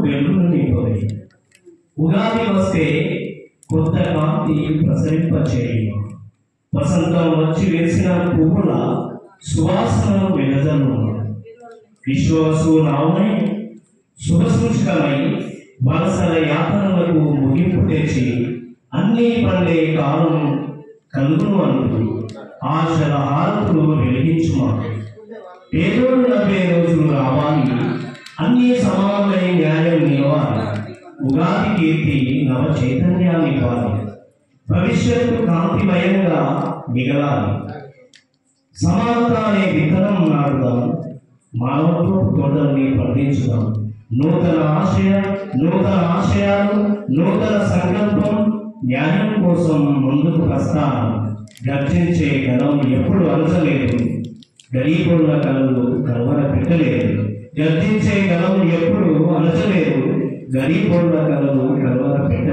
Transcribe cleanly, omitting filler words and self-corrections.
వెలుగును నింపవే. ఉగాది వస్తే కొత్త కాంతి ప్రసరింపచేయ. వసంతం వచ్చి వేసిన పువ్వుల సువాసనలు వెదజల్లు. విశ్వాసు నావునై శుభసూచకమై వలసల యాతనలకు ముగింపు తెచ్చి అన్ని పండే కాలం కలుగును అంటూ ఆశల హారతులు వెలిగించుమా. పేదోడు నవ్వే రోజులు రావాలి, అన్ని సమానమై న్యాయం నిలవాలి. ఉగాది కీర్తి నవ చైతన్యాన్ని ఇవ్వాలి, భవిష్యత్తు కాంతిమయంగా మిగలాలి. సమానత అనే విత్తనం నాటుదాం, మానవత్వపు తోటల్ని పండించుదాం. నూతన ఆశయాలు, నూతన సంకల్పం, న్యాయం కోసం ముందుకు ప్రస్థానం. గర్జించే గలం ఎప్పుడు అలసలేదు, గరీబుల కలలు కలవర పెట్టలేదు. గర్జించే గలం ఎప్పుడు అలసలేదు, గరీబుల కలలు కలవర పెట్టలేదు.